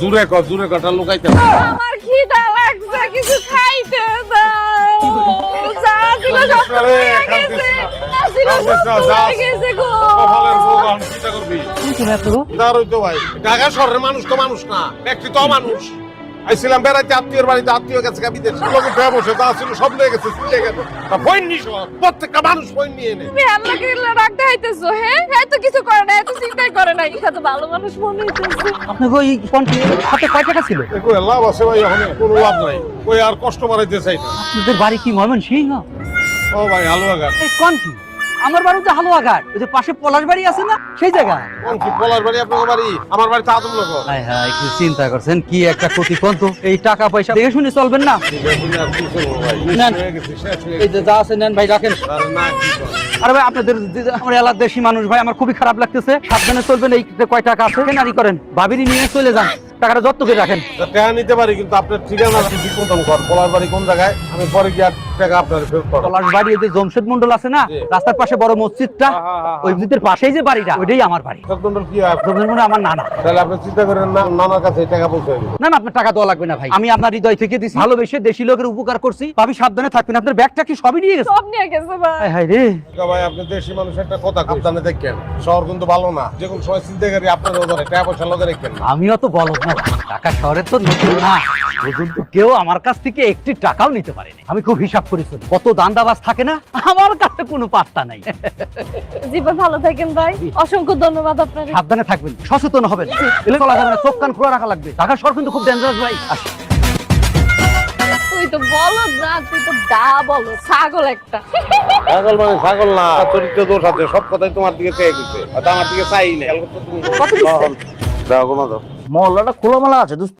দূরে কটা লুকাইতে আমার খিদা লাগছে, কিছু খাইতে দাও। যা ছিল সব তো নিয়ে গেছে। যা ছিল সব তো নিয়ে গেছে গো। কপালের ভোগ আমি চিন্তা করবি দাঁড়াই তো ভাই ঢাকা শহরের মানুষ তো মানুষ না, ব্যক্তি তো মানুষ। আইছিলাম বেড়াইতে আত্মীয়র বাড়িতে, আত্মীয় গেছে বিদেশ লোকে বসে তা ছিল সব লেগে গেছে চলে গেছে বইন নি সব প্রত্যেকটা মানুষ বইন নিয়ে নে। তুমি আল্লাহকে রাখতে হইতেছো, হ্যাঁ? হ্যাঁ তো কিছু করে না, এত চিন্তাই করে না। এটা তো ভালো মানুষ মনে হইতেছে। আপনাকে ওই কোনটি হাতে কয় টাকা ছিল? কই লাভ আছে ভাই, এখন কোনো লাভ নাই। কই আর কষ্ট বাড়াইতে চাই না। আপনাদের বাড়ি কি ময়মনসিংহ? ও ভাই হালুয়াঘাট। এই কোন কি? আমার বাড়ি তো হালুয়াঘাট, ওই যে পাশে পলাশ বাড়ি আছে না, সেই জায়গা। কোন কি পলাশ বাড়ি আপনার বাড়ি? আমার বাড়ি তো আদমনগর। হায় হায়, একটু চিন্তা করছেন কি একটা ক্ষতি কোন তো। এই টাকা পয়সা দেখে শুনে চলবেন না। নেন। এই যে যা আছে নেন ভাই, রাখেন। আরে ভাই আপনাদের আমার এলাকার দেশি মানুষ ভাই, আমার খুবই খারাপ লাগতেছে। সাবধানে চলবেন। এই কয় টাকা আছে নারী করেন, ভাবিনি নিয়ে চলে যান। টাকাটা যত্ন করে রাখেন। টাকা নিতে পারি কিন্তু আপনার ঠিকানা ঠিক মতন কর। পলাশ বাড়ি কোন জায়গায়? আমি পরে গিয়ে টাকা আপনার ফেরত করব। পলাশ বাড়ি ওই যে জমশেদ মন্ডল আছে না, রাস্তার পাশে বড় মসজিদটা, ওই মসজিদের পাশেই যে বাড়িটা, ওইটাই আমার বাড়ি। সদমন্ডল কি হয়? জমশেদ মন্ডল আমার নানা। তাহলে আপনি চিন্তা করেন না, নানার কাছে টাকা পৌঁছে দেব। না না, আপনার টাকা দেওয়া লাগবে না ভাই, আমি আপনার হৃদয় থেকে দিছি। ভালোবেসে দেশি লোকের উপকার করছি। ভাবি সাবধানে থাকবেন। আপনার ব্যাগটা কি সবই নিয়ে গেছে? সব নিয়ে গেছে ভাই। হায় হায় রে। ভাই আপনি দেশি মানুষ, একটা কথা সাবধানে দেখেন। শহর কিন্তু ভালো না, যে কোনো সময় চিন্তা করি আপনার ধরে টাকা পয়সা লগে রাখেন। আমিও তো বলদ না, টাকা শহরে তো নতুন না, পর্যন্ত কেউ আমার কাছ থেকে একটি টাকাও নিতে পারেনি। আমি খুব হিসাব করেছি, কত দান্দাবাজ থাকে না, আমার কাছে কোনো পাত্তা নাই। জীবন ভালো থাকেন ভাই, অসংখ্য ধন্যবাদ আপনাকে। সাবধানে থাকবেন, সচেতন হবেন। এলে চলা যাবে না, চোখ কান খোলা রাখা লাগবে। ঢাকা শহর কিন্তু খুব ডেঞ্জারাস ভাই। তুই তো বলদ না, তুই তো দা বলো, ছাগল একটা। ছাগল মানে ছাগল না, চরিত্র দোষ আছে। সব কথাই তোমার দিকে চেয়ে গেছে, আমার দিকে চাই না। কত দিচ্ছে? দাও কোনো দাও। মহল্লাটা খোলামেলা আছে দোস্ত।